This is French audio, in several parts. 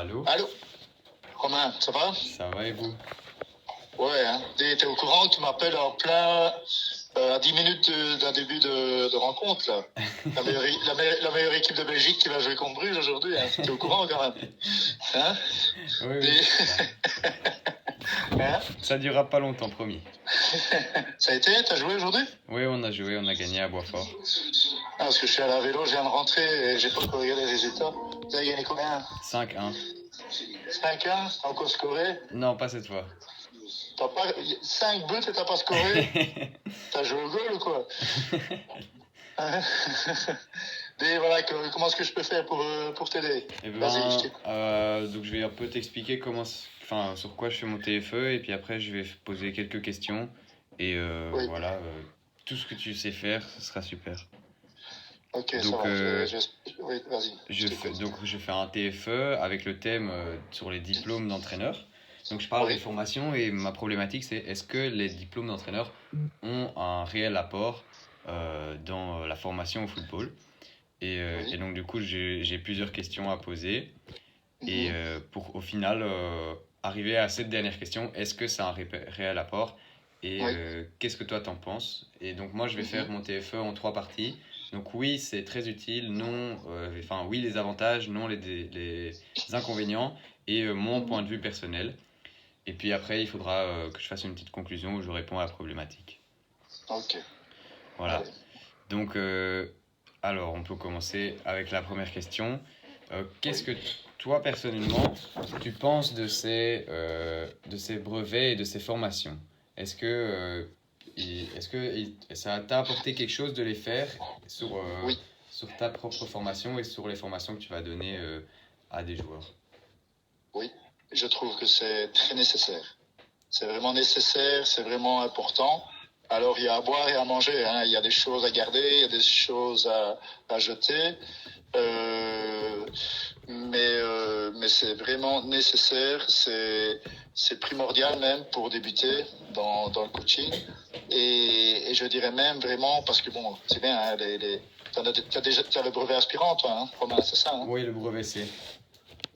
Allô? Allô, Romain, ça va? Ça va et vous? Ouais, hein. T'es au courant que tu m'appelles en plein à 10 minutes d'un début de rencontre, là. La meilleure équipe de Belgique qui va jouer contre Bruges aujourd'hui, hein. T'es au courant quand même? Hein? Oui, oui, Et- je suis là. Hein? Ça durera pas longtemps, promis. Ça a été? T'as joué aujourd'hui? Oui, on a joué, on a gagné à Boisfort. Ah, parce que je suis à la vélo, je viens de rentrer et j'ai pas encore regardé les résultats. Vous avez gagné combien? 5-1. 5-1? T'as encore scoré? Non, pas cette fois. T'as pas... 5 buts et t'as pas scoré? T'as joué au goal ou quoi? Et voilà, comment est-ce que je peux faire pour t'aider? Eh Vas-y, ben, je t'écoute. donc je vais un peu t'expliquer sur quoi je fais mon TFE et puis après je vais poser quelques questions et Oui, voilà, tout ce que tu sais faire, ce sera super. ok, ça Donc, va. Oui, vas-y, je t'écoute. je fais un TFE avec le thème sur les diplômes d'entraîneur. Donc je parle des Oui, formations et ma problématique c'est est-ce que les diplômes d'entraîneur ont un réel apport dans la formation au football. Et oui. donc du coup j'ai plusieurs questions à poser et Mhm. pour au final arriver à cette dernière question, est-ce que ça a un réel apport et Oui. qu'est-ce que toi t'en penses? Et donc moi je vais faire Mhm. mon TFE en 3 parties. Donc oui c'est très utile, non, enfin oui les avantages, non les inconvénients et mon point Mhm. de vue personnel. Et puis après il faudra que je fasse une petite conclusion où je réponds à la problématique. Ok, Voilà. allez. Donc alors on peut commencer avec la première question. Qu'est-ce Oui. que toi personnellement tu penses de ces brevets et de ces formations? Est-ce que, ça t'a apporté quelque chose de les faire sur, Oui, sur ta propre formation et sur les formations que tu vas donner à des joueurs? oui. Je trouve que c'est très nécessaire. C'est vraiment nécessaire, c'est vraiment important. Alors, il y a à boire et à manger, hein. Il y a des choses à garder, il y a des choses à jeter. Euh, mais c'est vraiment nécessaire, c'est primordial même pour débuter dans le coaching. Et je dirais même vraiment, parce que bon, c'est bien, hein, t'as le brevet aspirant, toi, hein, Romain, c'est ça, hein? Oui, le brevet C.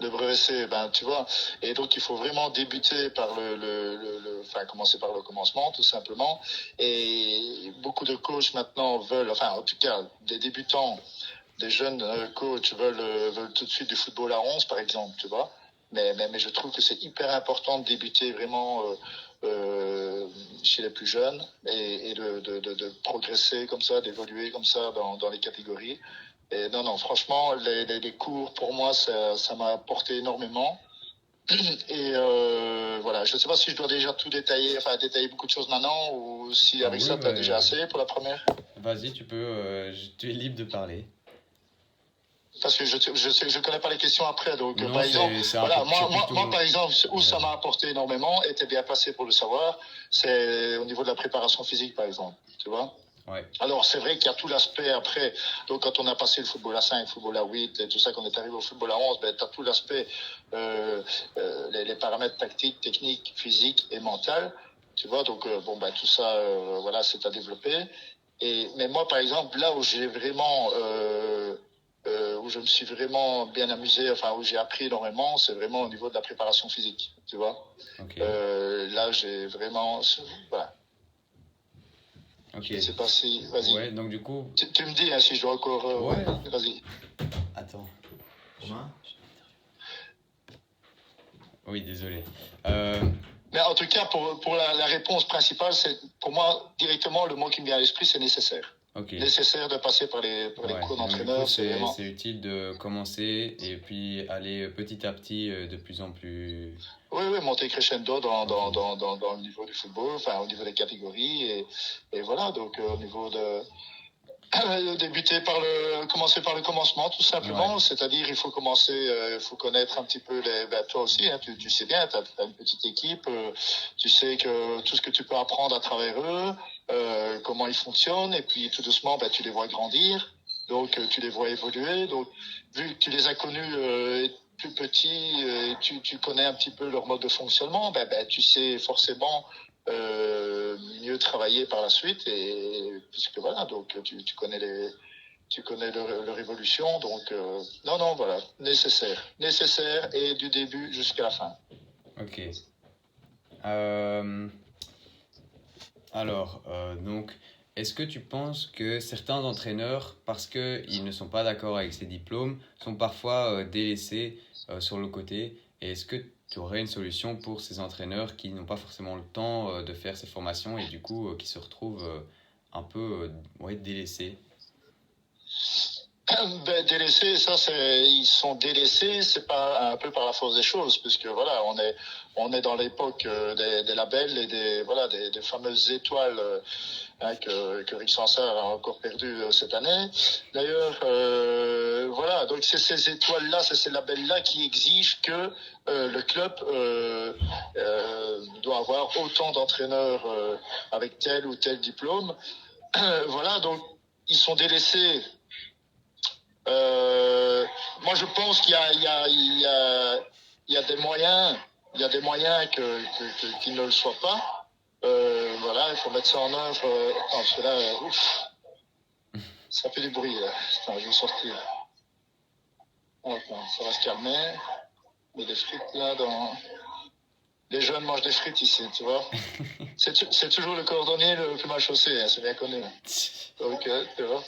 Le brevet C, ben, tu vois. Et donc, il faut vraiment débuter par enfin, commencer par le commencement, tout simplement. Et beaucoup de coachs maintenant veulent, enfin, en tout cas, des débutants, des jeunes coachs veulent tout de suite du football à 11, par exemple, tu vois. Mais je trouve que c'est hyper important de débuter vraiment chez les plus jeunes et de progresser comme ça, d'évoluer comme ça dans les catégories. Et non, franchement, les cours, pour moi, ça m'a apporté énormément. Et voilà, je ne sais pas si je dois déjà tout détailler, enfin détailler beaucoup de choses maintenant, ou si Ah avec oui, ça, tu as déjà assez pour la première. vas-y, tu peux, tu es libre de parler. Parce que je connais pas les questions après. Donc, Non, par exemple, voilà, c'est plutôt... par exemple, où ça Vas-y. m'a apporté énormément, et t'es bien placé pour le savoir, c'est au niveau de la préparation physique, par exemple. Tu vois? Ouais. Alors, c'est vrai qu'il y a tout l'aspect après. Donc, quand on a passé le football à 5, le football à 8 et tout ça, qu'on est arrivé au football à 11, ben, tu as tout l'aspect, les paramètres tactiques, techniques, physiques et mentaux. Tu vois, donc, bon, ben, tout ça, voilà, c'est à développer. Mais moi, par exemple, là où j'ai vraiment, où je me suis vraiment bien amusé, enfin, où j'ai appris énormément, c'est vraiment au niveau de la préparation physique. Tu vois, Ok. là, j'ai vraiment, voilà. Ok. Je ne sais pas si, vas-y. Ouais, donc du coup... Tu me dis hein, si je dois encore. Ouais. Ouais, vas-y. Attends. Romain? Oui, désolé. Mais en tout cas, pour la réponse principale, c'est pour moi, directement, le mot qui me vient à l'esprit, c'est nécessaire. Ok. Nécessaire de passer par les Ouais. cours Donc du coup, d'entraîneur, c'est vraiment. c'est utile de commencer et puis aller petit à petit de plus en plus... Oui, oui, monter crescendo Ok. dans le niveau du football, enfin, au niveau des catégories. Et voilà, donc au niveau de. Commencer par le commencement, tout Ouais. simplement. C'est-à-dire, il faut commencer, il faut connaître un petit peu toi aussi, hein, tu sais bien, tu as une petite équipe, tu sais que tout ce que tu peux apprendre à travers eux, comment ils fonctionnent, et puis tout doucement, tu les vois grandir, donc tu les vois évoluer. Donc, vu que tu les as connus plus petits, tu connais un petit peu leur mode de fonctionnement, tu sais forcément mieux travailler par la suite, et puisque voilà, donc tu connais tu connais leur évolution. Donc, non, voilà, nécessaire et du début jusqu'à la fin. Ok. Alors, donc, est-ce que tu penses que certains entraîneurs, parce qu'ils ne sont pas d'accord avec ces diplômes, sont parfois délaissés sur le côté? Et est-ce que tu aurais une solution pour ces entraîneurs qui n'ont pas forcément le temps de faire ces formations et du coup qui se retrouvent un peu ouais, délaissés? Ben, délaissés, ils sont délaissés, c'est pas un peu par la force des choses, puisque voilà, on est dans l'époque des labels et des fameuses étoiles que Rick Sansard a encore perdu cette année. D'ailleurs, voilà, donc c'est ces étoiles-là, c'est ces labels-là qui exigent que le club doit avoir autant d'entraîneurs avec tel ou tel diplôme. Voilà, donc ils sont délaissés. Moi, je pense qu'il y a des moyens, qu'ils ne le soient pas. Voilà, il faut mettre ça en œuvre. Attends, parce que là, ouf, ça fait du bruit. Là. Attends, je vais sortir. Attends, ça va se calmer. Il y a des frites là dans. Les jeunes mangent des frites ici, tu vois. C'est toujours le cordonnier le plus mal chaussé, hein, c'est bien connu. Donc, tu vois.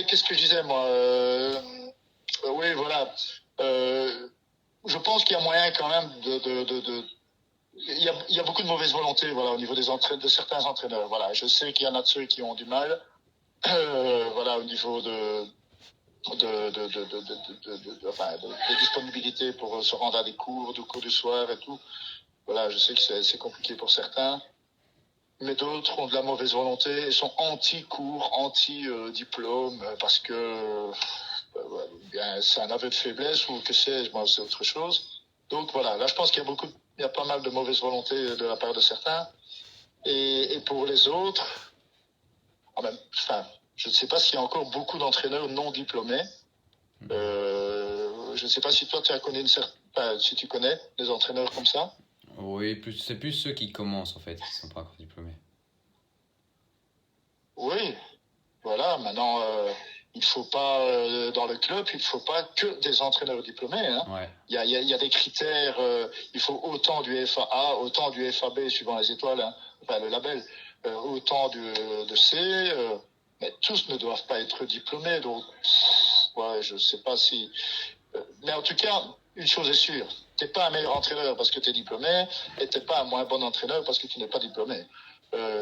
Qu'est-ce que je disais, moi oui, voilà. Je pense qu'il y a moyen quand même il y a beaucoup de mauvaise volonté, voilà, au niveau de certains entraîneurs. Voilà, je sais qu'il y en a de ceux qui ont du mal, voilà, au niveau de disponibilité pour se rendre à des cours du soir et tout. Voilà, je sais que c'est compliqué pour certains. Mais d'autres ont de la mauvaise volonté et sont anti-cours, anti-diplôme, parce que bien, c'est un aveu de faiblesse ou que sais-je, moi, c'est autre chose. Donc voilà, là je pense qu'il y a pas mal de mauvaise volonté de la part de certains. Et pour les autres, je ne sais pas s'il y a encore beaucoup d'entraîneurs non diplômés. Je ne sais pas si toi tu as connu si tu connais des entraîneurs comme ça. Oui, c'est plus ceux qui commencent en fait, qui ne sont pas encore diplômés. Oui, voilà, maintenant, il faut pas, dans le club, il ne faut pas que des entraîneurs diplômés. Hein. Ouais. Il y a des critères, il faut autant du FAA, autant du FAB, suivant les étoiles, hein, enfin le label, autant de C, mais tous ne doivent pas être diplômés. Donc, ouais, je ne sais pas si... mais en tout cas, une chose est sûre, tu n'es pas un meilleur entraîneur parce que tu es diplômé, et tu n'es pas un moins bon entraîneur parce que tu n'es pas diplômé.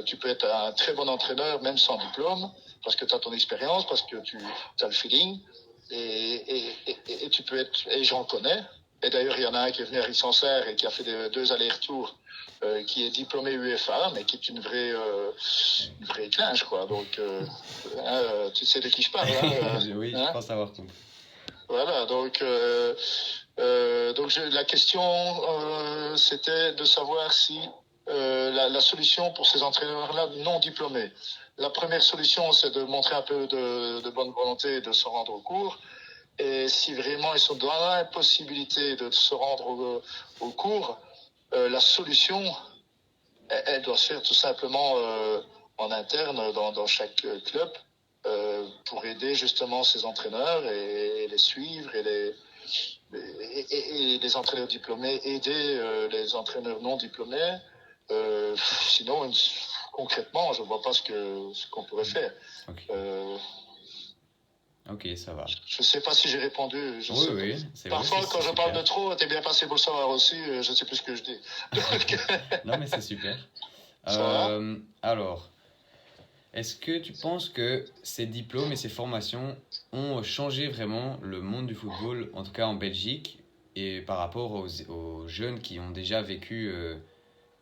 Tu peux être un très bon entraîneur même sans diplôme, parce que tu as ton expérience, parce que tu as le feeling, et tu peux être, et j'en connais, et d'ailleurs il y en a un qui est venu à Rissancer et qui a fait 2 allers-retours, qui est diplômé UFA, mais qui est une vraie clinche, quoi. Donc, tu sais de qui je parle, hein, Oui, je pense avoir compris. voilà, donc la question, c'était de savoir si la solution pour ces entraîneurs-là non diplômés. La première solution, c'est de montrer un peu de bonne volonté et de se rendre au cours. Et si vraiment ils sont dans l'impossibilité de se rendre au cours, la solution, elle doit se faire tout simplement en interne dans chaque club pour aider justement ces entraîneurs et les suivre et les entraîneurs diplômés aider les entraîneurs non diplômés. Sinon, concrètement, je ne vois pas ce qu'on pourrait faire. Ok. Ok, ça va. Je ne sais pas si j'ai répondu. Oui, c'est Parfois, vrai, quand je parle de trop, t'es bien passé pour le savoir aussi, je ne sais plus ce que je dis. Non, mais c'est super. Alors, est-ce que tu penses que ces diplômes et ces formations ont changé vraiment le monde du football, en tout cas en Belgique, et par rapport aux jeunes qui ont déjà vécu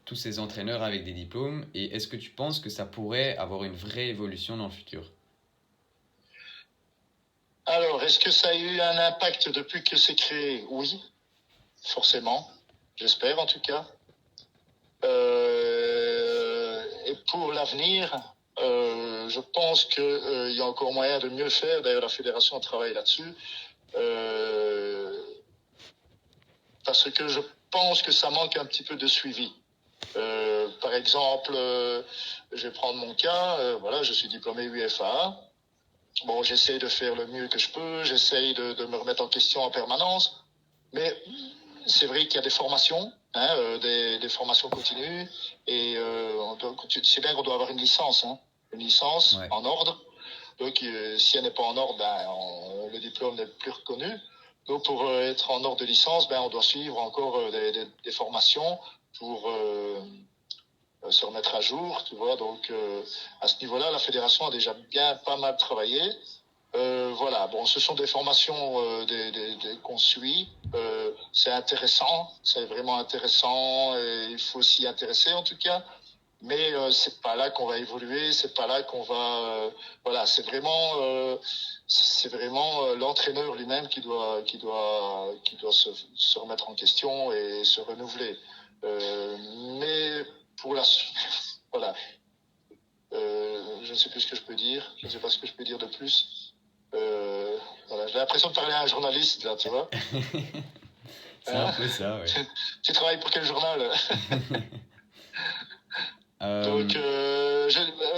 tous ces entraîneurs avec des diplômes, et est-ce que tu penses que ça pourrait avoir une vraie évolution dans le futur? Alors, est-ce que ça a eu un impact depuis que c'est créé? Oui, forcément. J'espère en tout cas. Et pour l'avenir, je pense qu'il y a encore moyen de mieux faire. D'ailleurs, la fédération travaille là-dessus. Parce que je pense que ça manque un petit peu de suivi. par exemple, je vais prendre mon cas, voilà, je suis diplômé UFA. Bon, j'essaie de faire le mieux que je peux, j'essaie de me remettre en question en permanence, mais c'est vrai qu'il y a des formations, hein, des formations continues, et tu sais bien qu'on doit avoir une licence, hein, une licence Ouais. en ordre. Donc, si elle n'est pas en ordre, le diplôme n'est plus reconnu. Donc, pour être en ordre de licence, on doit suivre encore des formations pour se remettre à jour, tu vois. Donc, à ce niveau-là, la fédération a déjà bien pas mal travaillé. Voilà, bon, ce sont des formations qu'on suit. C'est intéressant, c'est vraiment intéressant. Et il faut s'y intéresser en tout cas. Mais c'est pas là qu'on va évoluer, c'est pas là qu'on va. Voilà, c'est vraiment l'entraîneur lui-même qui doit se remettre en question et se renouveler. Mais pour la, voilà, je ne sais plus ce que je peux dire, je ne sais pas ce que je peux dire de plus. Voilà, j'ai l'impression de parler à un journaliste là, tu vois. C'est un peu ça, ouais. Tu travailles pour quel journal? Donc,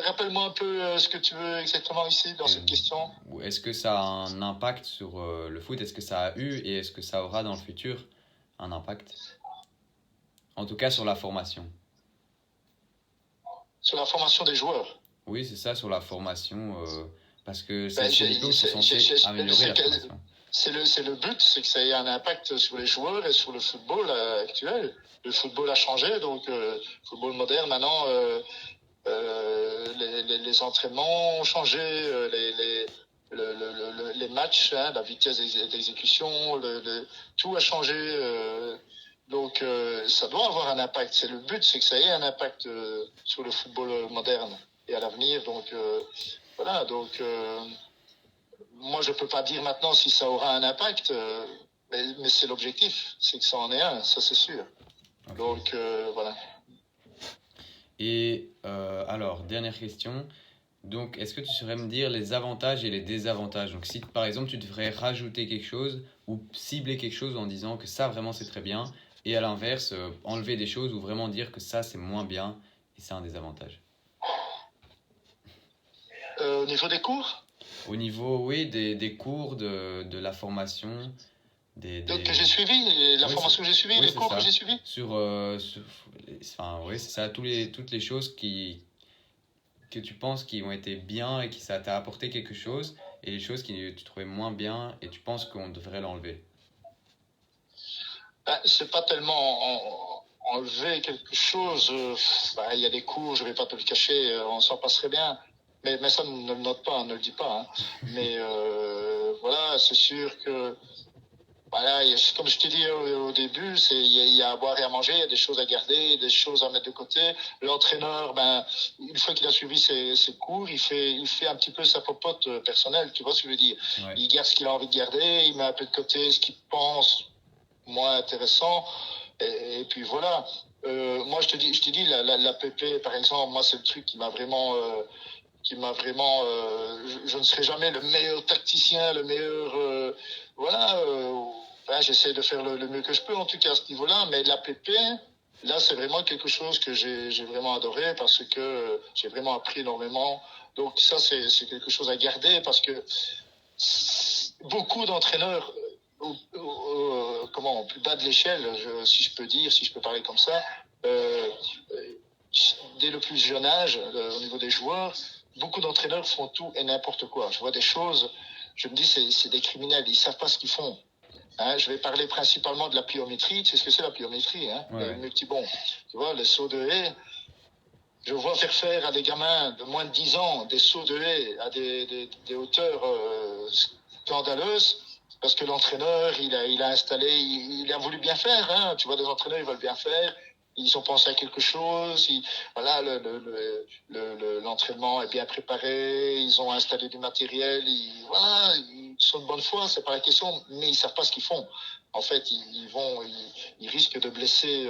rappelle-moi un peu ce que tu veux exactement ici dans cette question. Est-ce que ça a un impact sur le foot? Est-ce que ça a eu et est-ce que ça aura dans le futur un impact? En tout cas sur la formation. Sur la formation des joueurs. Oui, c'est ça, sur la formation. Parce que Ben, ces diplômes sont censés améliorer la formation. C'est le but, c'est que ça ait un impact sur les joueurs et sur le football actuel. Le football a changé, donc le football moderne maintenant, les entraînements ont changé, les matchs, hein, la vitesse d'exécution, tout a changé. Donc ça doit avoir un impact. C'est le but, c'est que ça ait un impact sur le football moderne et à l'avenir. Donc voilà, donc moi je peux pas dire maintenant si ça aura un impact, mais c'est l'objectif, c'est que ça en ait un, ça c'est sûr. Okay. Donc voilà. Et alors, dernière question. Donc, est-ce que tu saurais me dire les avantages et les désavantages? Donc, si par exemple tu devrais rajouter quelque chose ou cibler quelque chose en disant que ça vraiment c'est très bien, et à l'inverse, enlever des choses ou vraiment dire que ça c'est moins bien et c'est un désavantage. Au niveau des cours? Au niveau, oui, des cours, de la formation. Donc, que j'ai suivi, la formation que j'ai suivie, les cours ça. que j'ai suivis? Enfin, oui, c'est ça, toutes les choses que tu penses qui ont été bien et qui ça t'a apporté quelque chose, et les choses que tu trouvais moins bien et tu penses qu'on devrait l'enlever. C'est pas tellement enlever quelque chose. Il y a des cours, je vais pas te le cacher, on s'en passerait bien. Mais ça, ne le note pas, ne le dis pas. Hein. Mais voilà, c'est sûr que voilà, comme je t'ai dit au début, il y a à boire et à manger, il y a des choses à garder, des choses à mettre de côté. L'entraîneur, une fois qu'il a suivi ses cours, il fait un petit peu sa popote personnelle, tu vois ce que je veux dire. Ouais. Il garde ce qu'il a envie de garder, il met un peu de côté ce qu'il pense moins intéressant, et puis voilà. Moi, je te dis, la PP, par exemple, moi, c'est le truc qui m'a vraiment... je ne serai jamais le meilleur tacticien, le meilleur... voilà, j'essaie de faire le mieux que je peux, en tout cas, à ce niveau-là. Mais l'APP, là, c'est vraiment quelque chose que j'ai vraiment adoré parce que j'ai vraiment appris énormément. Donc ça, c'est quelque chose à garder parce que beaucoup d'entraîneurs, au plus bas de l'échelle, si je peux dire, si je peux parler comme ça, dès le plus jeune âge, au niveau des joueurs, beaucoup d'entraîneurs font tout et n'importe quoi. Je vois des choses, je me dis, c'est des criminels, ils savent pas ce qu'ils font. Hein, je vais parler principalement de la pliométrie. Tu sais ce que c'est la pliométrie, hein? Ouais. Les petits bons. Tu vois, les sauts de haie. Je vois faire à des gamins de moins de 10 ans des sauts de haie à des hauteurs scandaleuses parce que l'entraîneur, il a installé, il a voulu bien faire. Hein. Tu vois, des entraîneurs, ils veulent bien faire. Ils ont pensé à quelque chose. Voilà, l'entraînement est bien préparé. Ils ont installé du matériel. Voilà, ils sont de bonne foi, c'est pas la question, mais ils savent pas ce qu'ils font. En fait, ils risquent de blesser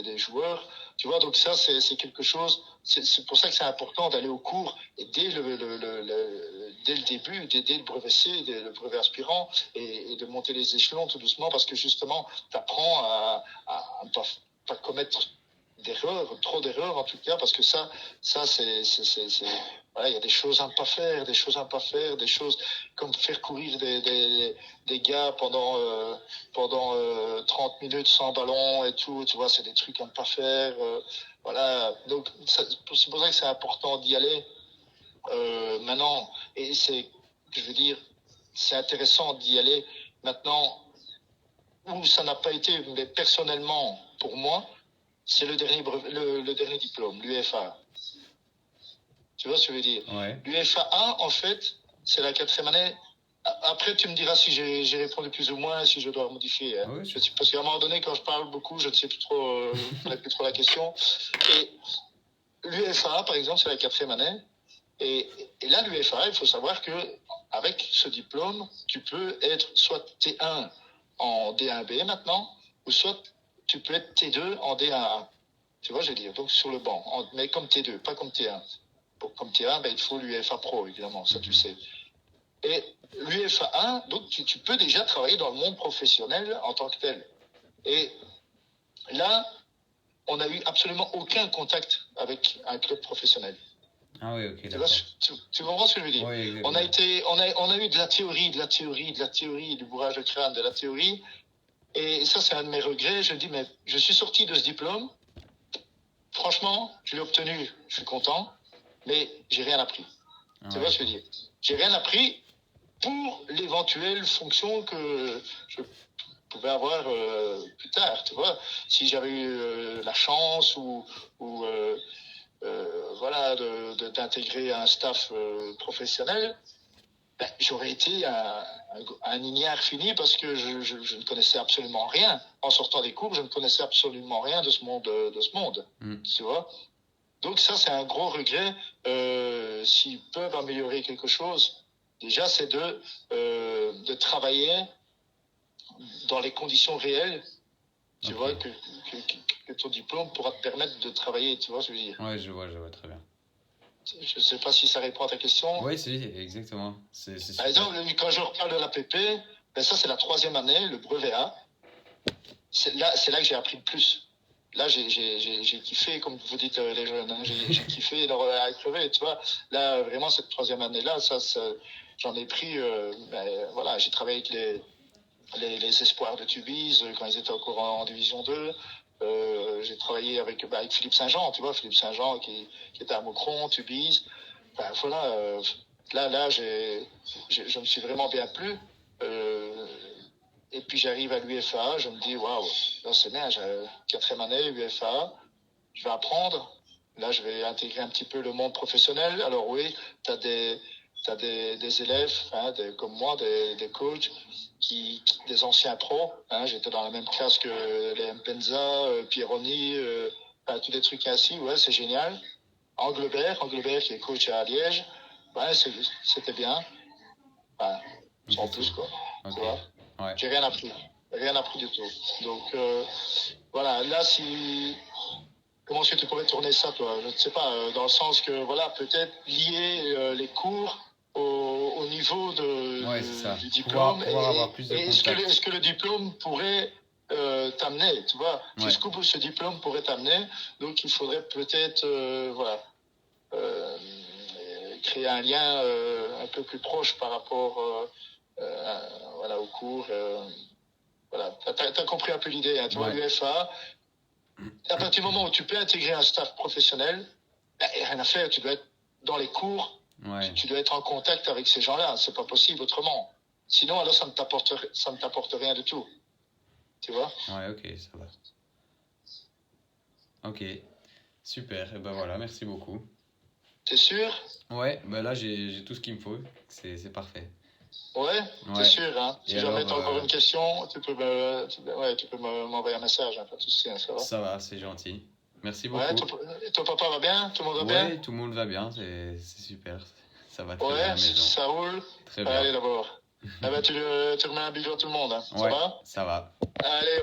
des joueurs. Tu vois, donc ça, c'est quelque chose. C'est pour ça que c'est important d'aller au cours et dès le début, dès le brevet C, dès le brevet aspirant, et de monter les échelons tout doucement, parce que justement, tu apprends à ne pas commettre d'erreurs, trop d'erreurs en tout cas, parce que ça voilà, il y a des choses à ne pas faire, des choses comme faire courir des gars pendant 30 minutes sans ballon et tout, tu vois, c'est des trucs à ne pas faire. Voilà, donc c'est pour ça que c'est important d'y aller maintenant, et je veux dire, c'est intéressant d'y aller maintenant où ça n'a pas été, mais personnellement, pour moi, c'est le dernier diplôme, l'UFA. Tu vois ce que je veux dire? Ouais. L'UFA 1, en fait, c'est la 4e année. Après, tu me diras si j'ai répondu plus ou moins, si je dois modifier. Hein. Oui, Parce qu'à un moment donné, quand je parle beaucoup, je ne sais plus trop, je ne connais plus trop la question. Et l'UFA, par exemple, c'est la 4e année. Et là, l'UFA, il faut savoir que avec ce diplôme, tu peux être soit T1 en D1B maintenant, ou soit tu peux être T2 en D1A. Tu vois, je veux dire, donc sur le banc, mais comme T2, pas comme T1. Comme T1, ben, il faut l'UFA Pro, évidemment, ça tu sais. Et l'UFA 1, donc tu peux déjà travailler dans le monde professionnel en tant que tel. Et là, on n'a eu absolument aucun contact avec un club professionnel. Ah oui, ok, Tu, d'accord. tu comprends ce que je veux dire? Oui, exactement. On a eu de la théorie, du bourrage de crâne, de la théorie. Et ça, c'est un de mes regrets. Je dis, mais je suis sorti de ce diplôme. Franchement, je l'ai obtenu, je suis content, mais j'ai rien appris. Ah Tu ouais, vois ce que je veux dire? J'ai rien appris pour l'éventuelle fonction que je pouvais avoir plus tard. Tu vois, si j'avais eu la chance ou voilà, d'intégrer un staff professionnel, ben, j'aurais été un ignare fini parce que je ne connaissais absolument rien. En sortant des cours, je ne connaissais absolument rien de ce monde. Tu vois? Donc ça, c'est un gros regret. S'ils peuvent améliorer quelque chose, déjà, c'est de travailler dans les conditions réelles. Tu ok. vois, que ton diplôme pourra te permettre de travailler. Tu vois ce que je veux dire? Ouais, je vois très bien. Je ne sais pas si ça répond à ta question. Oui, si, exactement. C'est Par super. exemple, quand je reparle de l'APP, ben ça, c'est la 3e année, le brevet A. C'est là que j'ai appris le plus. Là, j'ai kiffé, comme vous dites les jeunes, hein, j'ai kiffé à crever, tu vois. Là, vraiment, cette 3e année-là, j'en ai pris, ben, voilà, j'ai travaillé avec les espoirs de Tubize quand ils étaient encore en Division 2. J'ai travaillé avec Philippe Saint-Jean, tu vois, Philippe Saint-Jean qui était à Maucron, Tubize. Ben, voilà, là, je me suis vraiment bien plu. Et puis j'arrive à l'UFA, je me dis, waouh, là c'est bien, j'ai 4e année, UFA, je vais apprendre. Là, je vais intégrer un petit peu le monde professionnel. Alors oui, tu as des élèves, hein, comme moi, des coachs, des anciens pros. Hein, j'étais dans la même classe que les Mpenza, Pierroni, tous des trucs ainsi. Ouais, c'est génial. Anglebert qui est coach à Liège. Ouais, c'était bien. Ouais, sans plus, quoi. Ok. Tu vois? Ouais. J'ai rien appris. Rien appris du tout. Donc, voilà. Là, comment est-ce que tu pourrais tourner ça, toi? Je ne sais pas, dans le sens que, voilà, peut-être lier les cours au niveau Ouais, c'est ça. du diplôme. Pouvoir avoir plus de contacts. Est-ce que le diplôme pourrait t'amener, tu vois? Ouais. Jusqu'où ce diplôme pourrait t'amener. Donc, il faudrait peut-être, voilà, créer un lien un peu plus proche par rapport voilà, au cours. Voilà, t'as compris un peu l'idée, hein. Tu vois, Ouais. l'UFA, à partir du moment où tu peux intégrer un staff professionnel, ben, rien à faire, tu dois être dans les cours, Ouais. tu dois être en contact avec ces gens-là, c'est pas possible autrement. Sinon, alors ça ne t'apporte rien du tout. Tu vois? Ouais, ok, ça va. Ok, super. Et ben voilà, merci beaucoup. T'es sûr? Ouais, ben là j'ai tout ce qu'il me faut. C'est parfait. Ouais, t'es Ouais. sûr, hein? Et Si jamais alors, t'as encore une question, tu peux m'envoyer un message, hein, pas de souci, hein, ça va? ça va, c'est gentil. Merci Ouais, beaucoup. ton papa va bien? Tout le monde va bien? Ouais, tout le monde va bien, c'est super. Ça va très bien à Ouais, la maison. ça roule. Très bien. Allez, d'abord. Ah ben, tu remets un bisou à tout le monde, hein. Ça Ouais, va? ça va. Allez,